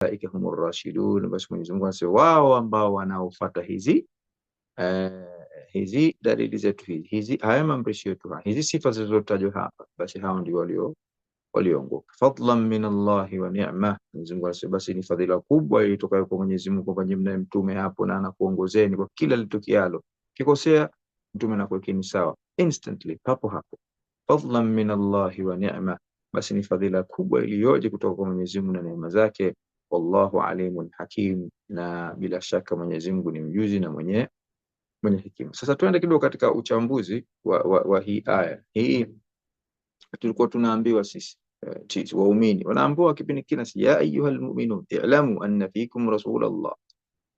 ulaika humur rashidun, basi Mwenyezi Mungu anasema wao ambao wanaofuata hizi dalili zetu hizi haya maamrisho yetu hizi sifa zilizotajwa hapa, basi hao ndio walioongoka. Fadlan min Allahi wa ni'ma, Mwenyezi Mungu anasema basi ni fadhila kubwa ilitokayo kwa Mwenyezi Mungu kwamba nyinyi mnaye mtume hapo na anakuongozeni kwa kila litokialo. Kikosea mtume anakuwekeni sawa instantly, papo hapo. Fadlan min Allahi wa ni'ma, basi ni fadhila kubwa iliyoje kutoka kwa Mwenyezi Mungu na neema zake. Wallahu alimun hakim, na bila shaka Mwenyezi Mungu ni mjuzi na mwenye hekima. Sasa tuende kidogo katika uchambuzi wa hii aya. Hii tulikuwa tunaambiwa sisi waumini wanaambiwa kipindi kile, ya ayyuhal mu'minun i'lamu anna fikum rasulallah,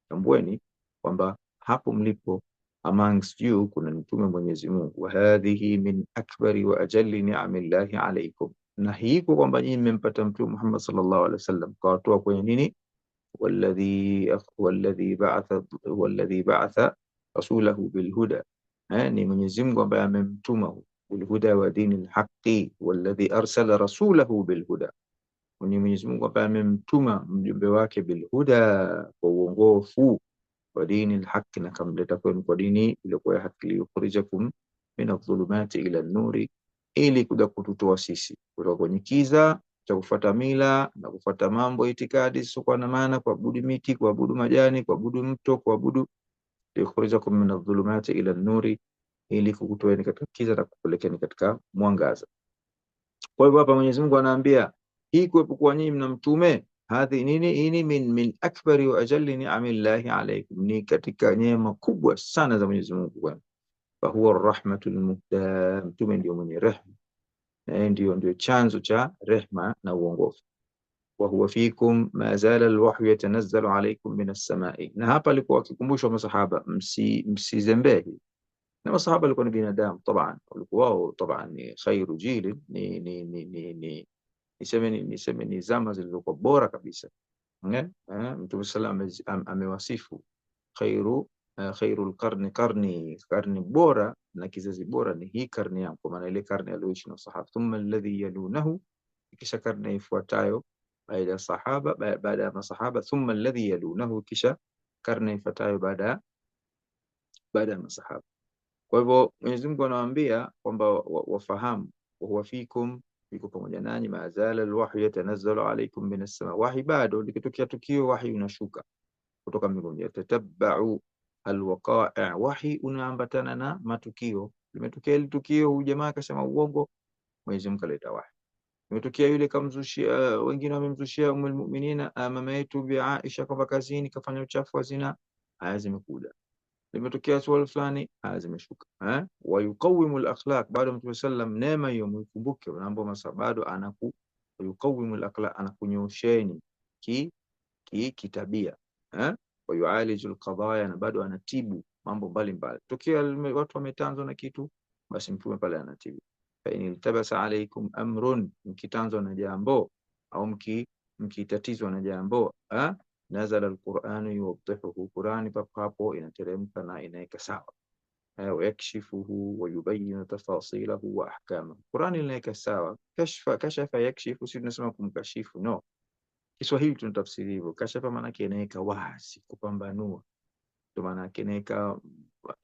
tambueni kwamba hapo mlipo amongst you kuna mtume Mwenyezi Mungu. Wa hadhihi min akbari wa ajalli ni'amillahi alaykum, na hii kwa kwamba nyinyi mmempata mtume Muhammad sallallahu alaihi wasallam kawatoa kwenye nini, walladhi ba'atha rasulahu bilhuda, ni Mwenyezi Mungu ambaye amemtuma bilhuda wa dinil haqqi, walladhi arsala rasulahu bilhuda, ni Mwenyezi Mungu ambaye amemtuma mjumbe wake bilhuda, kwa uongofu, wa dinil haqqi, na kamleta kwenu kwa dini iliyokuwa ya haki, liyukhrijakum min adh-dhulumati ila an-nuri, ili kuja kututoa sisi kutoka kwenye kiza cha kufuata mila na kufuata mambo itikadi zisizokuwa na maana, kuabudu miti, kuabudu majani, kuabudu mto, kuabudu, liyukhrijakum min adh-dhulumati ila an-nuri, ili kukutoeni katika kiza na kupelekeni katika mwangaza. Kwa hivyo hapa Mwenyezi Mungu anaambia hii kuwepo kwa nyinyi mna mtume, hadhi nini, hii min akbari wa ajalli ni'amillahi alaykum, ni katika neema kubwa sana za Mwenyezi Mungu kwenu. Fa huwa ar-rahmatul muhda, mtume ndio mwenye rehema, na ndio chanzo cha rehema na uongofu. Wa huwa fikum ma zala alwahyu yatanazzalu alaykum minas samai, na hapa alikuwa akikumbushwa masahaba msizembee, na masahaba walikuwa ni binadamu taban, walikuwa wao taban ni khairu jili, niseme ni zama zilizokuwa bora kabisa. Mtume sallallahu amewasifu khairul qarni bora na kizazi bora ni hii karne yangu, kwa maana ile karne aliyoishi na sahaba. Thumma alladhi yalunahu, kisha karne ifuatayo baada ya sahaba, baada ya masahaba. Thumma alladhi yalunahu, kisha karne ifuatayo baada ya masahaba. Kwa hivyo Mwenyezi Mungu anawaambia kwamba wafahamu, wa huwa fikum, yuko pamoja nanyi, maazala alwahyu yatanazzalu alaykum minas sama, wahi bado likitokea tukio wahi unashuka kutoka mbinguni. Yatatabba'u alwaqa'i, wahi unaambatana na matukio. Limetokea ile tukio, huyu jamaa akasema uongo, Mwenyezi Mungu kaleta wahi. Limetokea yule kamzushia, wengine wamemzushia Ummul Mu'minina mama yetu Bi Aisha kwamba kazini kafanya uchafu wa zina, aya zimekuja. Limetokea swala fulani, aya zimeshuka. Wa yuqawimu al-akhlaq, bado Mtume sallam neema hiyo mkumbuke, unaomba masa bado yuqawimu al-akhlaq, anakunyosheni kitabia, wa yualiju al-qadaya, na bado anatibu mambo mbalimbali. Tokea watu wametanzwa na kitu, basi Mtume pale anatibu. Fa in iltabasa alaykum amrun, mkitanzwa na jambo au mkitatizwa na jambo, nazala alquranu yuwaddihuhu, Qurani papo hapo inateremka na inaweka sawa. Wa yakshifuhu wa yubayyinu tafasilahu wa ahkamahu, Qurani inaweka sawa. Kashafa yakshifu, si tunasema kumkashifu, no. Kiswahili tunatafsiri hivyo. Kashafa maana yake inaweka wazi, kupambanua, ndio maana yake inaweka.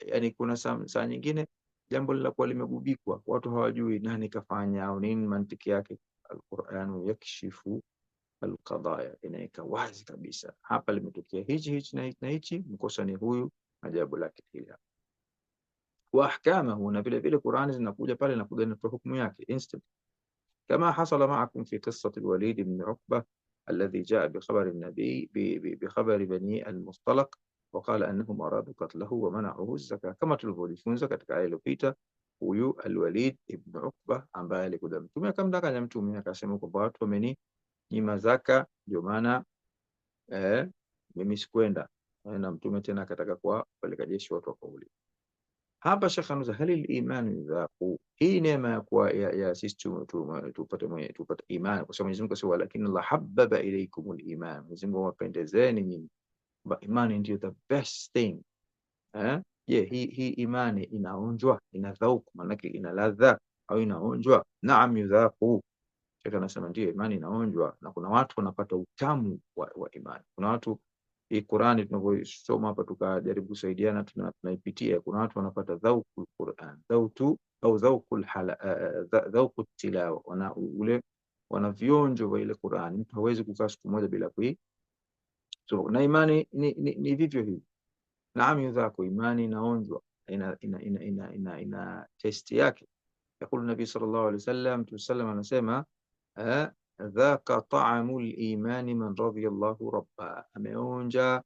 Yani kuna saa nyingine jambo linakuwa limegubikwa, watu hawajui nani kafanya au nini mantiki yake. Alquranu yakshifu alqadaya, inaweka wazi kabisa, hapa limetokea hichi na hichi, mkosa ni huyu, ajabu lake hili. Wa ahkamahu, na vile vile Qur'ani zinakuja pale na kuja na hukumu yake instant, kama hasala ma'akum fi qissati al-Walid ibn Uqba alladhi jaa bi khabari an-nabi bi khabari bani al-Mustalaq wa qala annahum aradu qatlahu wa mana'uhu az-zakah, kama tulivyojifunza katika aya iliyopita. Huyu al-Walid ibn Uqba ambaye alikuja mtume akamdanganya mtume, akasema kwamba watu wameninyima zaka, ndio maana mimi sikwenda, na mtume tena akataka kuwapeleka jeshi watu wakauli. Hapa Sheikh anuza hali al-iman yudhaqu, hii neema ya kuwa ya sisi tupate imani, kwa sababu Mwenyezi Mungu asema lakini Allah habbaba ilaykum al-iman, Mwenyezi Mungu wapendezeni nyinyi, imani ndio the best thing. Hii imani inaonjwa, ina dhauku, maana ina ladha au inaonjwa? Naam, yudhaqu, Sheikh anasema ndio, imani inaonjwa, na kuna watu wanapata utamu wa imani. Kuna watu, hii Qur'ani tunavyosoma hapa tukajaribu kusaidiana, tunaipitia, kuna watu wanapata dhauqul Qur'an, dhauqul tilawa, wana vionjo vya ile Qur'an. Mtu hawezi kukaa siku moja bila na imani ni vivyo hivyo. Naam, yudhaku, imani inaonjwa, ina testi yake. Yakulu Nabii sallallahu alaihi wasallam, Mtume anasema dhaka ta'amul imani man radiyallahu rabba, ameonja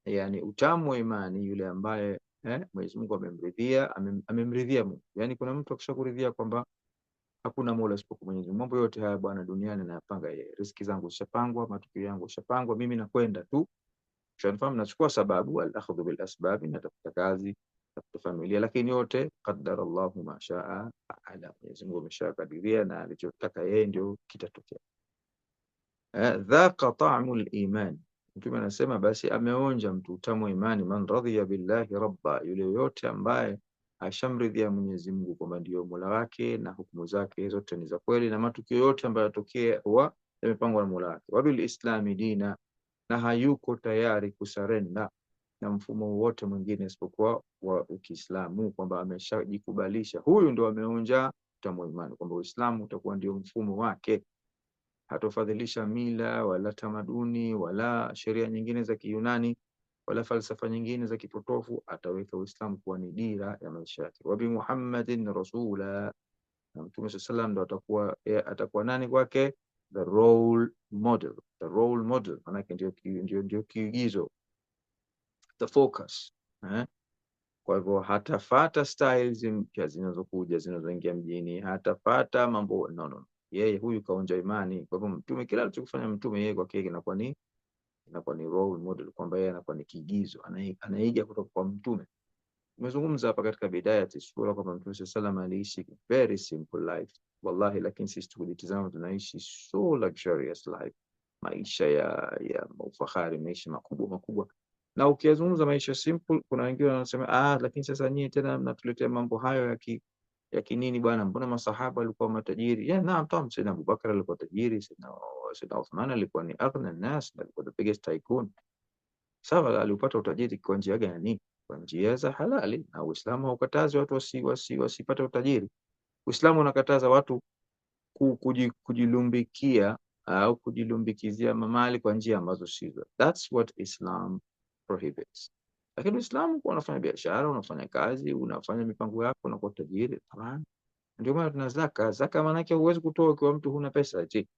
yani utamu wa imani yule ambaye Mwenyezi Mungu amemridhia Mungu. Yani kuna mtu akishakuridhia kwamba hakuna mola isipokuwa Mwenyezi Mungu, mambo yote haya bwana duniani nayapanga yeye, riziki zangu zishapangwa, matukio yangu zishapangwa, mimi nakwenda tu, shanifahamu, nachukua sababu, al-akhdhu bil asbab, natafuta kazi, natafuta familia, lakini yote qaddara Allahu ma shaa ala, Mwenyezi Mungu ameshakadiria na alichotaka yeye ndio kitatokea. Dhaqa ta'mul iman, Mtume anasema basi ameonja mtu utamu wa imani, man radhiya billahi rabba, yule yote ambaye ashamridhia Mwenyezi Mungu kwamba ndio Mola wake na hukumu zake zote ni za kweli na matukio yote ambayo yatokea huwa yamepangwa na Mola wake. Wabil islami dina, na hayuko tayari kusarenda na mfumo wote mwingine isipokuwa wa Uislamu, kwamba ameshajikubalisha, huyu ndio ameonja utamu wa imani, kwamba Uislamu utakuwa ndio mfumo wake, hatofadhilisha mila wala tamaduni wala sheria nyingine za Kiyunani wala falsafa nyingine za kipotofu, ataweka Uislamu kuwa ni dira ya maisha yake. Wa bi Muhammadin rasula, na Mtume sallam ndo atakuwa nani kwake? The role model. The role model manake ndio kiigizo, the focus. Kwa hivyo hatafata styles mpya zinazokuja zinazoingia mjini, hatafata mambo no. Yeye huyu kaonja imani. Kwa hivyo Mtume, kila alichokifanya Mtume yeye kwake inakuwa ni role model, kwamba yeye anakuwa ni kiigizo, anaiga kutoka kwa Mtume. Tumezungumza hapa katika bidaya ya sura kwamba Mtume sallallahu aliishi very simple life wallahi, lakini sisi tukijitazama tunaishi so luxurious life, maisha ya ufahari, maisha makubwa. Na ukizungumza maisha simple, kuna wengine wanasema lakini sasa nyinyi tena mnatuletea mambo hayo ya kinini bwana, mbona masahaba walikuwa matajiri? Naam, Sayyidina Abubakar alikuwa tajiri, Sayyidina Uthman alikuwa ni aghna nas, alikuwa the biggest tycoon. Sawa, alipata utajiri kwa njia gani? Kwa njia za halali, na Uislamu haukatazi watu wasipate utajiri. Uislamu unakataza watu kujilumbikia au kujilumbikizia mamali kwa njia ambazo sizo. That's what Islam prohibits. Lakini Uislamu kwa unafanya biashara, unafanya kazi, unafanya mipango yako, unakuwa tajiri. Tamam. Ndio maana tuna zaka. Zaka maana yake huwezi kutoa kwa mtu huna pesa eti.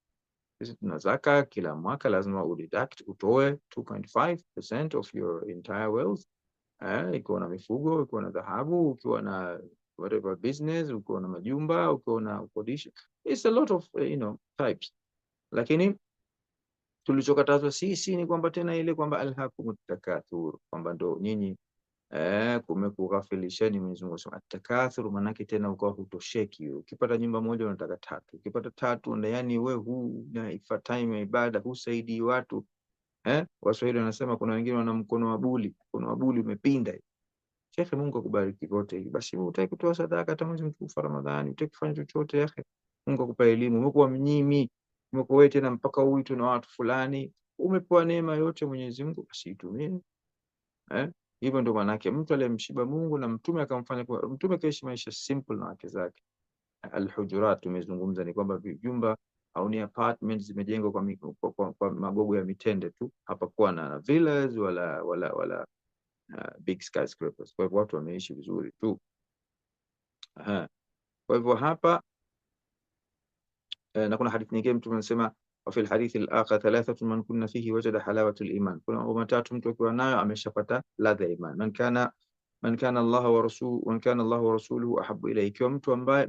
Sisi tuna zaka kila mwaka, lazima utoe 2.5% of your entire wealth. Ikiwa na mifugo, ukiwa na dhahabu, ukiwa na whatever business, ukiwa na majumba, ukiwa na ukodisha. It's a lot of types. Lakini tulichokatazwa sisi ni kwamba tena ile kwamba alhaakumut takathur, kwamba ndo nyinyi kumekughafilisheni. Mwenyezi Mungu anasema atakathur, manake tena ukawa hutosheki. Ukipata nyumba moja unataka tatu, ukipata tatu, yani wewe huna time ya ibada, husaidii watu. Waswahili wanasema kuna wengine wana mkono wa buli umepinda. Shekhe, Mungu akubariki vote hivi. Basi wewe utaki kutoa sadaka hata mwezi mtukufu Ramadhani, utaki kufanya chochote yake. Mungu akupa elimu, umekuwa mnyimi, umekuwa tena mpaka uitwe na watu fulani. Umepewa neema yote Mwenyezi Mungu, basi itumie. Hivyo ndio maana yake mtu aliyemshiba Mungu na Mtume akamfanya kwa Mtume kaishi maisha simple na wake zake. Al-Hujurat tumezungumza ni kwamba vyumba au ni apartments zimejengwa kwa magogo ya mitende tu, hapakuwa na villas wala big skyscrapers. Kwa hivyo watu wameishi vizuri tu. Kwa hivyo hapa na kuna hadithi nyingine Mtume anasema wa fil hadith al-akhar thalathatu man kunna fihi wajada halawatu al-iman, kuna mambo matatu mtu akiwa nayo ameshapata ladha ya iman. Man kana Allah wa rasuluhu ahabbu ilayhi, ikiwa mtu ambaye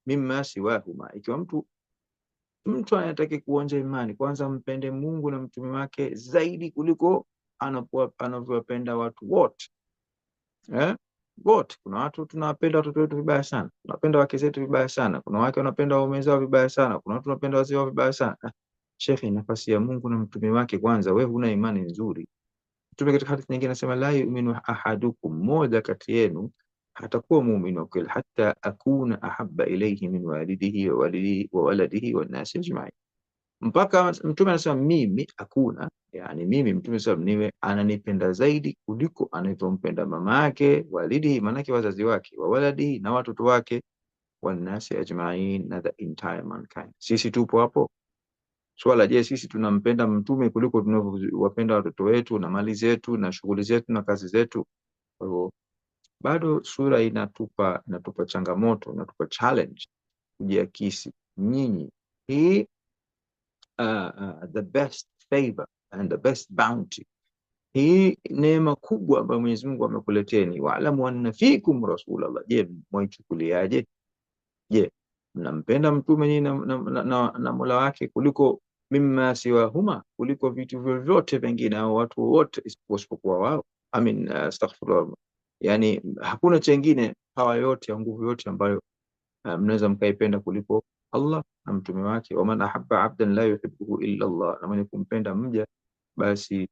mimma siwahuma, ikiwa mtu anataka kuonja imani, kwanza mpende Mungu na mtume wake zaidi kuliko anavyowapenda watu wote. Kuna watu tunawapenda watoto wetu vibaya sana, tunapenda wake zetu vibaya sana, kuna wake wanapenda waume zao vibaya sana, kuna watu wanapenda wazee wao vibaya sana. Shekhi, nafasi ya Mungu na mtume wake kwanza, wewe huna imani nzuri. Mtume katika hadithi nyingine anasema la yu'minu ahadukum, mmoja kati yenu hatakuwa muumini wa kweli hatta akuna ahabba ilayhi min walidihi wa waladihi wan nasi ajma'in. Mpaka Mtume anasema mimi akuna, yani mimi Mtume sasa niwe ananipenda zaidi kuliko anavyompenda mama yake, walidihi manake wazazi wake, wa waladihi na watoto wake, wan nasi ajma'in, na the entire mankind. Sisi tupo hapo swala, je, sisi tunampenda Mtume kuliko tunavyowapenda watoto wetu na mali zetu na shughuli zetu na kazi zetu? Kwa hivyo bado sura inatupa changamoto, inatupa challenge kujiakisi nyinyi. Hii the best favor and the best bounty, hii neema kubwa ambayo Mwenyezi Mungu amekuleteni, wa'lamu anna fikum rasulallah. Je, mwaichukuliaje? Je, mnampenda mtume nyinyi na Mola wake kuliko mimma siwahuma, kuliko vitu vyovyote vingine au watu wote isipokuwa wao? Amin, astaghfirullah. Yani hakuna chengine hawa yote ya nguvu yote ambayo mnaweza mkaipenda kuliko Allah na mtume wake. Waman ahabba abdan la yuhibbuhu illa Allah, na mwenye kumpenda mja basi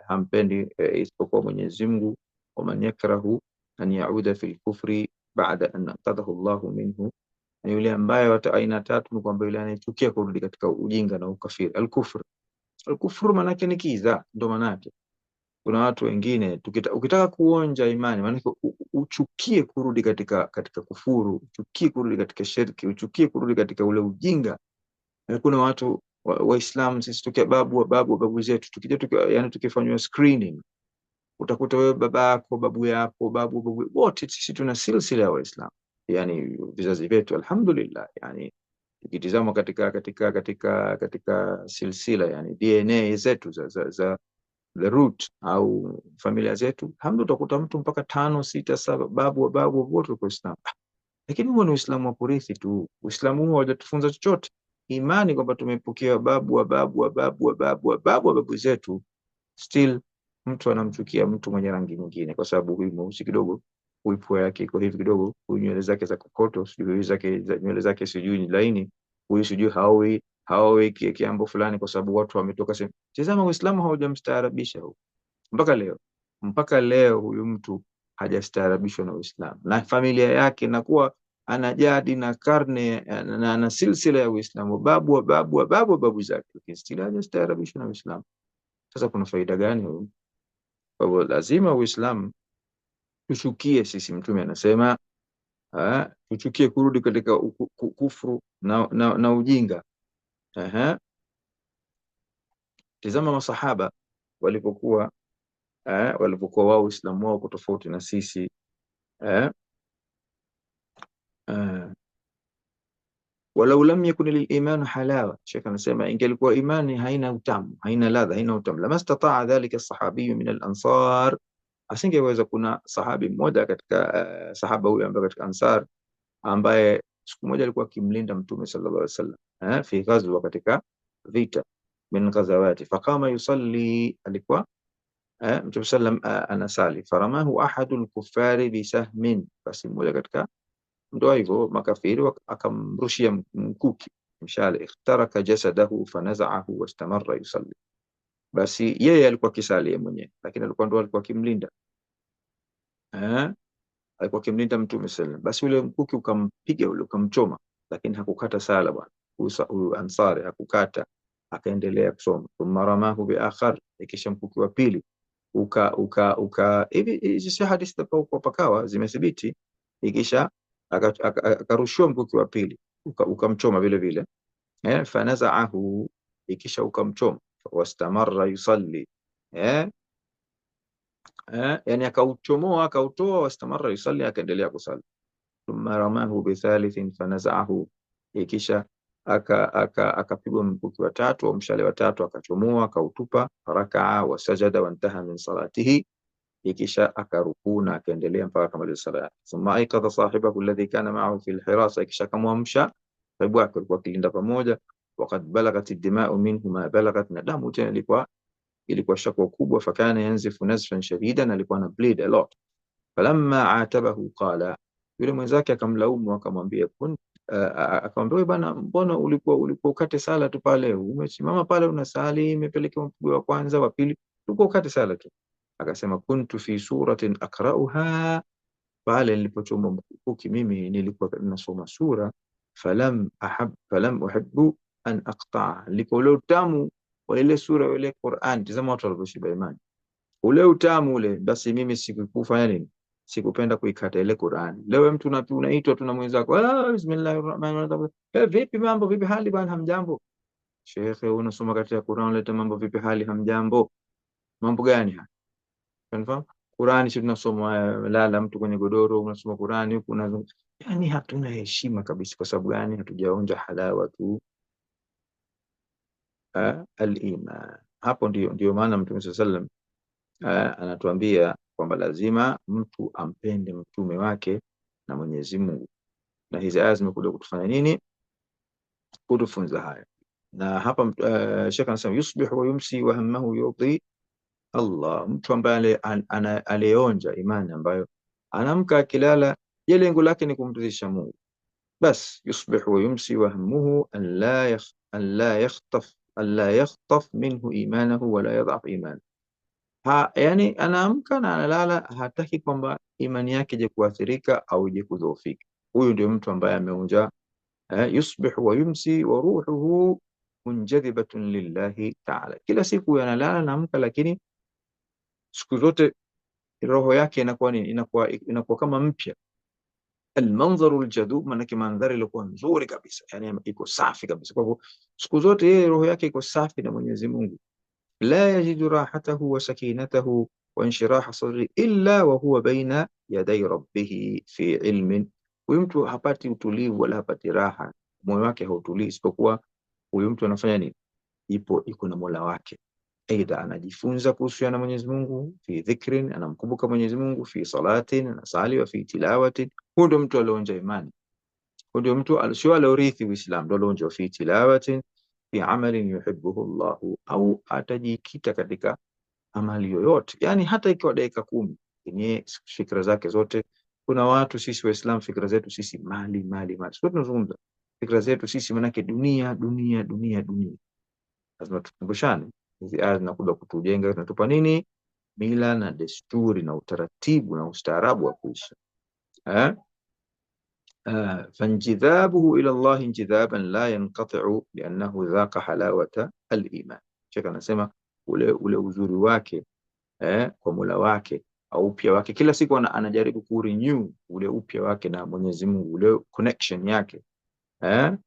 hampendi isipokuwa Mwenyezi Mungu. Waman yakrahu an yauda fil kufri baada an anqadhahu Allahu minhu, na yule ambaye aina tatu ni kwamba yule anayechukia kurudi katika ujinga na ukafiri. Al-kufru manake ni kiza, ndo manake. Kuna watu wengine ukitaka kuonja imani manake uchukie kurudi katika kufuru, uchukie kurudi katika shirki, uchukie kurudi katika ule ujinga. Kuna watu Waislamu sisi tukia babu zetu yani tukifanywa screening utakuta wewe babako babu yako babu wote sisi tuna silsila ya Waislamu, yani vizazi vyetu alhamdulillah. Yani tukitizama katika silsila, yani DNA zetu za the root au familia zetu, alhamdulillah utakuta mtu mpaka 5, 6, 7 babu wote kwa Uislamu. Lakini huo ni Uislamu wa kurithi tu. Uislamu huo hujatufunza chochote. Imani kwamba tumepokea babu zetu, still mtu anamchukia mtu mwenye rangi nyingine kwa sababu huyu mweusi kidogo, huyu pua yake iko hivi kidogo, huyu nywele zake za kokoto, sijui nywele zake sijui ni laini, huyu sijui haoi kiambo fulani, kwa sababu watu wametoka sehemu. Tazama, Uislamu haujamstaarabisha huyu mpaka leo huyu mtu hajastaarabishwa na Uislamu na familia yake, na kuwa ana jadi na karne na ana silsila ya Uislamu, babu zake, lakini still hajastaarabishwa na Uislamu. Sasa kuna faida gani huyu? Kwa hivyo lazima Uislamu tuchukie sisi. Mtume anasema tuchukie kurudi katika kufuru na ujinga. Tazama masahaba walipokuwa wao Uislamu wao tofauti na sisi. Walau lam yakun lil-iman halawa, Sheikh anasema ingelikuwa imani haina utamu, haina ladha, haina utamu, lama istataa dhalika as-sahabi min al-ansar, asingeweza. Kuna sahabi mmoja katika sahaba huyu ambaye katika Ansar, ambaye siku moja alikuwa akimlinda Mtume sallallahu alaihi wasallam fi ghazwa, katika vita min ghazawati, faqama yusalli, alikuwa Mtume sallam anasali, faramahu ahadul kuffari bisahmin, basi mmoja katika ndio hivyo makafiri akamrushia mkuki mshale, ikhtaraka jasadahu fanaza'ahu wastamarra yusalli. Basi yeye alikuwa kisali mwenyewe, lakini alikuwa akimlinda alikuwa akimlinda Mtume sallam. Basi ule mkuki ukampiga ule, ukamchoma, lakini hakukata sala bwana. Huyu Ansari hakukata, akaendelea kusoma. Thumma ramahu bi akhar, ikisha mkuki wa pili hivi si hadithi kwa pakawa zimethibiti, ikisha akarushiwa mkuki wa pili ukamchoma vile vile, fanaza'ahu, ikisha ukamchoma, wastamarra yusalli, yani akauchomoa akautoa, wastamarra yusalli, akaendelea kusali. Thumma ramahu bi thalithin fanaza'ahu, ikisha akapigwa mkuki wa tatu au mshale wa tatu, akachomoa akautupa, rakaa wa sajada wa intaha min salatihi, ikisha akarukuu na akaendelea mpaka akamaliza sala yake. Thumma aikadha sahibahu alladhi kana ma'ahu fi al-hirasa, ikisha akamwamsha sahibu wake alikuwa akilinda pamoja. Waqad balagat ad-dima'u minhu ma balagat, na damu tena ilikuwa shakwa kubwa. Fakana yanzifu nazfan shadidan, alikuwa na bleed a lot. Falamma atabahu qala, yule mwenzake akamlaumu akamwambia, akamwambia bwana, mbona ulikuwa ukate sala tu pale, umesimama pale unasali, imepelekea mpigo wa kwanza wa pili, ulikuwa ukate sala tu. Akasema kuntu fi suratin akrauha pale nilipochomwa mkuki mimi nilikuwa nasoma sura falam uhibbu an aqta'a, liko ule utamu wa ile sura ile Qur'an. Tazama watu walivyoshiba imani, ule utamu ule, basi mimi sikufanya nini, sikupenda kuikata ile Qur'an. Leo mtu unaitwa tuna mwenzako, bismillahir rahmanir rahim, vipi mambo, vipi hali bwana, hamjambo. Shekhe, unasoma katika Qur'an leta mambo vipi hali hamjambo, mambo gani haya? Unafahamu Qur'ani sisi tunasoma, lala mtu kwenye godoro unasoma Qur'ani huku unazungumza, yani hatuna heshima kabisa. Kwa sababu gani? Hatujaonja halawa tu al-iman. Hapo ndio maana Mtume sallallahu anatuambia kwamba lazima mtu ampende mtume wake na Mwenyezi Mungu, na hizi aya zimekuja kutufanya nini? Kutufunza haya. Na hapa Sheikh anasema yusbihu wa yumsi wa hammahu yudhi Allah, mtu ambaye alionja imani, ambayo anamka akilala, ye lengo lake ni kumridhisha Mungu bas. Yusbihu wa yumsi wa hammuhu an la yakhtaf minhu imanahu wala yadhaf imanahu. Yani anaamka na analala, hataki kwamba imani yake ije kuathirika au ije kudhoofika. Huyu ndio mtu ambaye ameonja yusbihu wa yumsi wa ruhuhu munjadhibatun lillahi ta'ala. Kila siku analala naamka, lakini siku zote roho yake inakuwa nini? Inakuwa kama mpya. Almanzaru aljadub, maana mandhari ilikuwa nzuri kabisa, yani iko safi kabisa. Kwa hivyo siku zote yeye roho yake iko safi na Mwenyezi Mungu. La yajidu rahatahu wa sakinatahu wa inshiraha sadri illa wa huwa baina yaday rabbih fi ilmin. Huyu mtu hapati utulivu wala hapati raha, moyo wake hautulii, isipokuwa huyu mtu anafanya nini? Iko na Mola wake. Aidha anajifunza kuhusiana na Mwenyezi Mungu, fi dhikrin, anamkumbuka Mwenyezi Mungu, fi salatin, anasali, wa fi tilawatin. Huyo ndio mtu alionja imani, huyo ndio mtu sio aliorithi Uislamu, ndio alionja fi tilawatin, fi amalin yuhibbuhu Allah, au atajikita katika amali yoyote, yani hata ikiwa dakika 10 yenye fikra zake zote. Kuna watu sisi Waislamu fikra zetu sisi mali mali mali, sio tunazungumza fikra zetu sisi manake dunia dunia dunia dunia. Lazima tukumbushane hizi aya zinakuja kutujenga, zinatupa nini? Mila na desturi na utaratibu na ustaarabu wa kuishi. Fanjidhabuhu ila Allah injidhaban la yanqati'u li'annahu dhaqa halawata al-iman. Sheikh anasema ule uzuri wake kwa Mola wake au upya wake, kila siku anajaribu kurenew ule upya wake na Mwenyezi Mungu, ule connection yake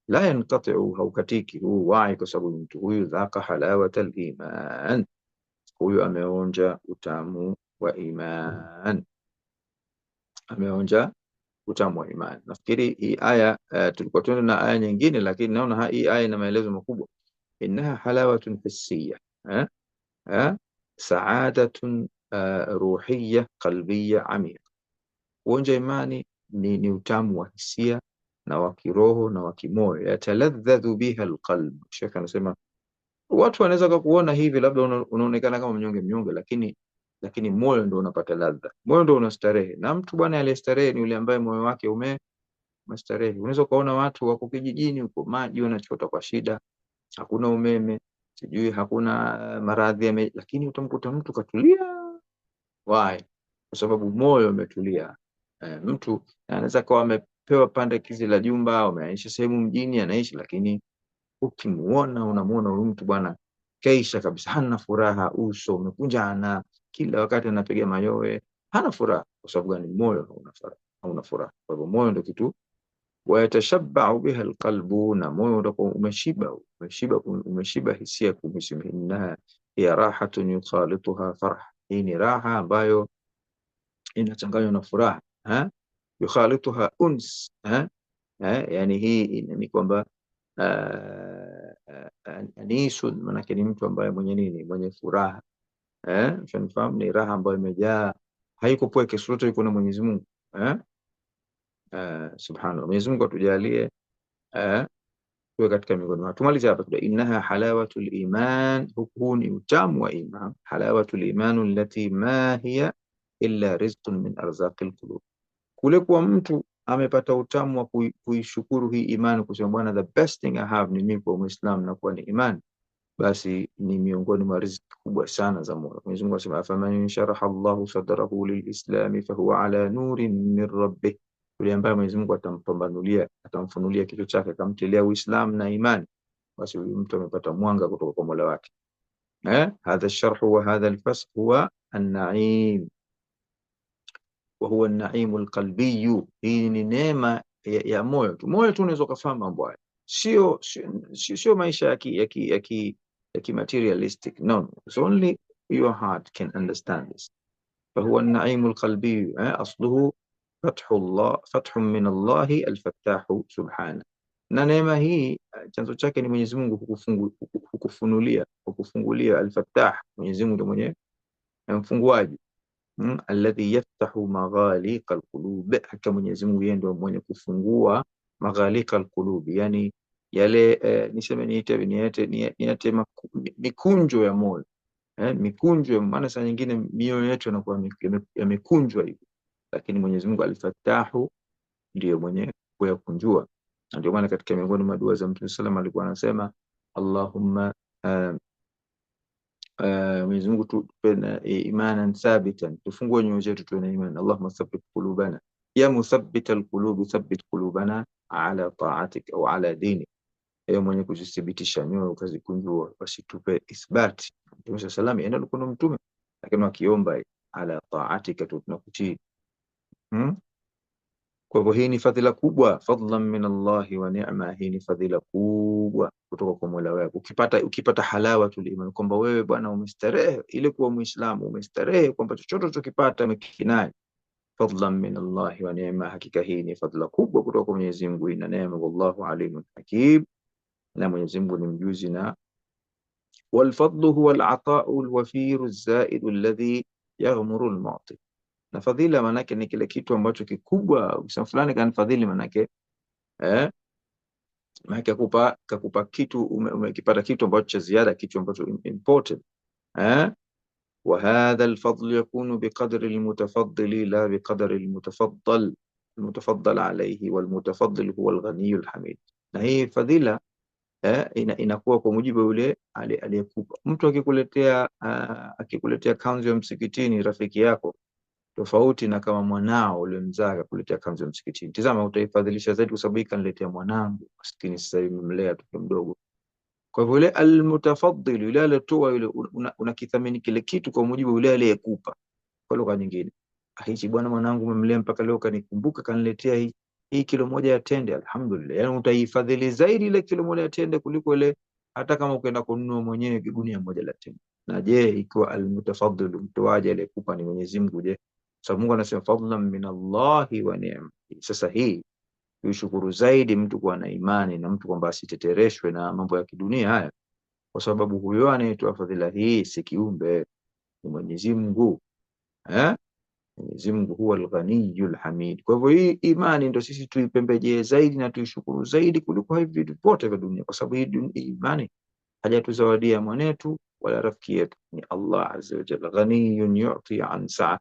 la yanqati'u, haukatiki huu wai, kwa sababu mtu huyu dhaqa halawata al-iman, huyu ameonja utamu wa iman, ameonja utamu wa iman. Nafikiri hii aya tulikuwa tuende na aya nyingine, lakini naona hii aya ina maelezo makubwa. Innaha halawatun hissiyya saadatun ruhiyya qalbiyya amiqa. Kuonja imani ni utamu wa hisia na wa kiroho na wa kimoyo. Yataladhdhu biha alqalb. Sheikh anasema watu wanaweza kuona hivi, labda unaonekana kama mnyonge mnyonge, lakini moyo ndio unapata ladha, moyo ndio unastarehe. Na mtu bwana aliyestarehe ni yule ambaye moyo wake umestarehe. Unaweza kuona watu wako kijijini huko, maji wanachota kwa shida, hakuna umeme, sijui hakuna maradhi lakini utamkuta mtu katulia. Why? Kwa sababu moyo umetulia. Mtu anaweza kuwa amepewa pande kizi la jumba au anaishi sehemu mjini anaishi, lakini ukimuona unamuona huyu mtu bwana keisha kabisa, hana furaha, uso umekunjana, kila wakati anapiga mayowe, hana furaha. Kwa sababu gani? Moyo hauna furaha. Kwa hivyo moyo ndio kitu. Wayatashabbau biha alqalbu, na moyo utakuwa umeshiba hisia kumhisi. Innaha hiya rahatun yukhalituha farah, hii ni raha ambayo inachanganywa na furaha. Yukhalituha uns, yani hii ni kwamba anisun, manake ni mtu ambaye mwenye nini, mwenye furaha. Mshanifahamu, ni raha ambayo imejaa, haiko pweke, sote yuko na Mwenyezi Mungu. Subhanallah, Mwenyezi Mungu atujalie tuwe katika miongoni wao. Tumalize hapa tu, innaha halawatul iman, huu ni utamu wa iman. Halawatul iman allati ma hiya illa rizqun min arzaqil qulub. Kule kwa mtu amepata utamu wa kuishukuru hii imani, kusema bwana, the best thing I have ni mimi kwa Muislamu na kuwa ni imani. basi ni miongoni mwa riziki kubwa sana za moyo. Mwenyezi Mungu asema afaman sharaha Allahu sadrahu lilislami fahuwa ala nurin min rabbih, yule ambaye Mwenyezi Mungu atampambanulia, atamfunulia kichwa chake, akamtilia Uislamu na imani, basi huyu mtu amepata mwanga kutoka kwa Mola wake. Hadha sharhu wa hadha alfasl huwa an-na'im wa huwa an-na'im al-qalbi. Hii ni neema ya moyo tu. Moyo tu unaweza kufahamu mambo haya, sio maisha ya materialistic. No, it's only your heart can understand this. فهو النعيم القلبي أصله فتح الله، فتح من الله الفتاح سبحانه. Na neema hii chanzo chake ni Mwenyezi Mungu kukufungulia al-Fattah. Mwenyezi Mungu ndiye mwenye mfunguaji, alladhi yaftahu maghaliqa alqulub. Hata Mwenyezi Mungu yeye ndiye mwenye kufungua maghaliqa alqulub, yani yale niseme niite mikunjo ya moyo, mikunjo. Maana saa nyingine mioyo yetu inakuwa yamekunjwa hivi, lakini Mwenyezi Mungu al-Fattahu ndiye mwenye kuyakunjua. Ndio maana katika miongoni mwa dua za Mtume sallam alikuwa anasema Allahumma Mwenyezi Mungu tupe imanan thabitan, tufungue nyoyo zetu tuwe na imani. Allahumma thabbit qulubana ya muthabbit alqulub, thabbit qulubana ala ta'atik au ala dini. Ewe mwenye kuzithibitisha nyoyo ukazikunjua, basi tupe ithbati. Mtume sallam yeye alikuwa mtume, lakini akiomba ala ta'atika, tunakutii. Kwa hivyo hii ni fadhila kubwa, fadlan min Allahi wa ni'ma. Hii ni fadhila kubwa kutoka kwa Mola wako. Ukipata halawatul iman, kwamba wewe bwana umestarehe ile kuwa Muislamu, umestarehe kwamba chochote unachokipata umekinai, fadlan min Allahi wa ni'ma. Hakika hii ni fadhila kubwa kutoka kwa Mwenyezi Mungu na neema. Wallahu alimun hakim, na Mwenyezi Mungu ni mjuzi. Na wal fadlu huwa al-ata'u al-wafiru az-za'idu alladhi yaghmuru al-mu'ti. Na fadhila manake ni kile kitu ambacho kikubwa. Ukisema fulani kan fadhili manake manake kakupa kitu, umekipata kitu ambacho cha ziada, kitu ambacho important. Wa hadha alfadl yakunu biqadri almutafaddili la biqadri almutafaddal alayhi, walmutafaddil huwa alghaniy alhamid. Na hii fadhila inakuwa kwa mujibu yule aliyekupa. Mtu akikuletea kanzu ya msikitini, rafiki yako, tofauti na kama mwanao ulimzaa akakuletea kanzu ya msikitini. Tazama, utaifadhilisha zaidi kwa sababu kaniletea mwanangu maskini, sasa hivi nimemlea mtoto mdogo. Kwa hivyo yule almutafaddil, yule aliyetoa, yule unakithamini kile kitu kwa mujibu yule aliyekupa. Kwa lugha nyingine, hichi bwana mwanangu umemlea mpaka leo kanikumbuka, kaniletea hii kilo moja ya tende, alhamdulillah. Yani utaifadhili zaidi ile kilo moja ya tende kuliko ile hata kama ukaenda kununua mwenyewe gunia moja la tende. Na je, ikiwa almutafaddil, mtoaji aliyekupa ni Mwenyezi Mungu, je? Sababu Mungu anasema fadlan min Allahi wa ni'ma. Sasa hii tuishukuru zaidi mtu kuwa na imani na mtu kwamba asitetereshwe na mambo ya kidunia haya, kwa sababu huyo anayetoa fadhila hii si kiumbe, ni Mwenyezi Mungu. Mwenyezi Mungu huwa al-Ghaniyyul Hamid. Kwa hivyo hii imani ndio sisi tuipembejee zaidi na tuishukuru zaidi kuliko hivi vitu vyote vya dunia, kwa sababu hii imani hajatuzawadia mwanetu wala rafiki yetu, ni Allah azza wa jalla. Ghaniyyun yu'ti an sa'a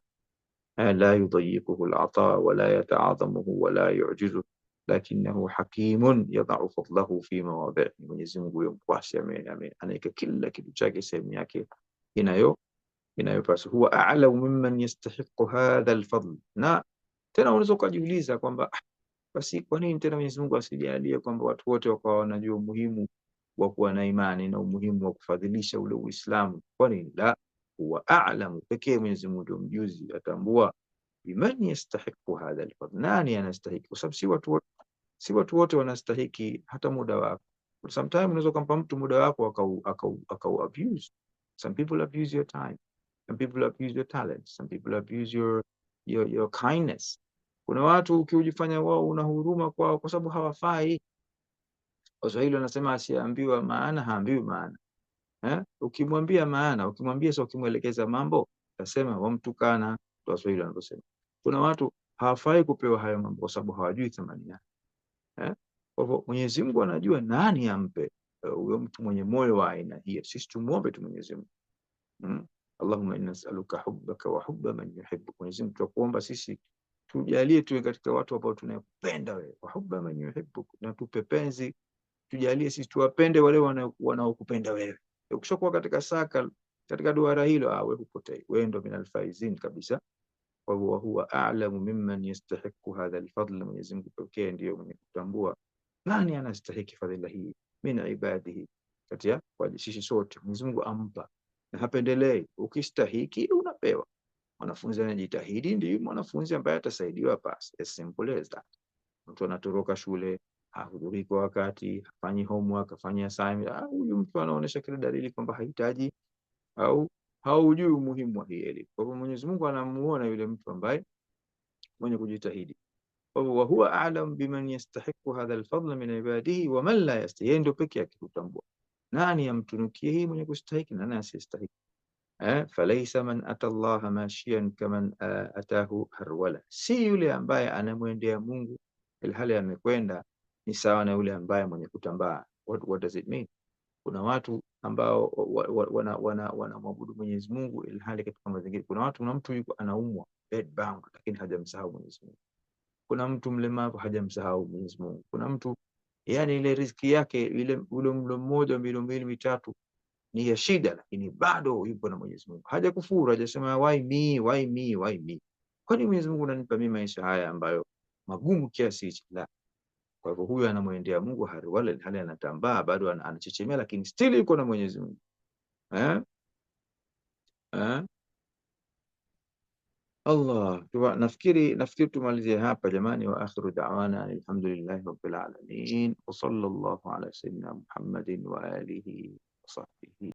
la yudayyiquhu al-'ata wa la yata'adhamuhu wa la yu'jizu lakinahu hakimun yad'u fadlahu fi mawadi'. Mwenyezi Mungu yomkwasi, anaweka kila kitu chake sehemu yake inayopaswa. Huwa a'lamu mimman yastahiqu hadha al-fadl. Na tena unaweza kujiuliza kwamba basi kwa nini tena Mwenyezi Mungu asijalie kwamba watu wote wakawa wanajua umuhimu wa kuwa na imani na umuhimu wa kufadhilisha ule Uislamu? Kwa nini? La, huwa a'lamu, pekee Mwenyezi Mungu ndio mjuzi, atambua biman yastahiqu hadha al-fadl, nani anastahiki, kwa sababu si watu wote wanastahiki hata muda wako. Sometimes unaweza kumpa mtu muda wako akau abuse. Some people abuse your time, some people abuse your talent, some people abuse your kindness. Kuna watu ukijifanya wao una huruma kwao kwa sababu hawafai. Waswahili wanasema asiambiwa maana haambiwi maana. Ukimwambia maana, ukimwelekeza mambo, utasema wamtukana. Waswahili wanasema kuna watu hawafai kupewa hayo mambo kwa sababu hawajui thamani yake. Kwa hivyo Mwenyezi Mungu anajua nani ampe huyo mtu mwenye moyo wa aina hiyo. Sisi tumuombe tu Mwenyezi Mungu. Allahumma inna nas'aluka hubbaka wa hubba man yuhibbuk. Mwenyezi Mungu tunakuomba sisi tujalie tuwe katika watu ambao tunayopenda wewe, wa hubba man yuhibbuk, na tupe penzi, tujalie sisi tuwapende wale wanaokupenda wewe. Ukishakuwa katika saka, katika duara hilo, wewe hupotei, wewe ndo minal faizin kabisa. Wa huwa a'lamu mimman yastahiqu hadha alfadl, Mwenyezi Mungu pekee ndiyo mwenye kutambua nani anastahiki fadhila hii min ibadihi, kati ya sisi sote. Mwenyezi Mungu ampa na hapendelei, ukistahiki unapewa. Mwanafunzi anajitahidi ndiyo mwanafunzi ambaye atasaidiwa pass, as simple as that. Mtu anatoroka shule, hahudhurii kwa wakati, hafanyi homework, hafanyi assignment, huyu mtu anaonyesha kila dalili kwamba hahitaji au haujui umuhimu wa hii elimu. Kwa hivyo Mwenyezi Mungu anamuona yule mtu ambaye mwenye kujitahidi. Kwa hivyo wa huwa a'lam biman yastahiqu hadha alfadla min ibadihi wa man la yastahiq, yeye ndio pekee yake kutambua nani amtunukie hii mwenye kustahiki na nani asiyestahiki. Falaysa man ata Allah mashiyan kaman atahu harwala, si yule ambaye anamwendea Mungu ilhali amekwenda ni sawa na yule ambaye mwenye kutambaa. What does it mean? Kuna watu ambao wanamwabudu Mwenyezi Mungu ilhali katika mazingira. Kuna watu, kuna mtu yuko anaumwa bedbound, lakini hajamsahau Mwenyezi Mungu. Kuna mtu mlemavu hajamsahau Mwenyezi Mungu. Kuna mtu yani ile riziki yake ile ule mlo mmoja milo mbili mitatu ni ya shida, lakini bado yupo na Mwenyezi Mungu, hajakufuru, hajasema why me, why me, why me. Kwani Mwenyezi Mungu ananipa mimi maisha haya ambayo magumu kiasi hichi? La. Kwa hivyo huyu anamwendea Mungu hali anatambaa, bado anachechemea, lakini still yuko na Mwenyezi Mungu. Allah, nafikiri tumalizie hapa jamani. Wa akhiru da'wana alhamdulillahi rabbil alamin wa sallallahu ala sayyidina Muhammadin wa alihi wa sahbihi.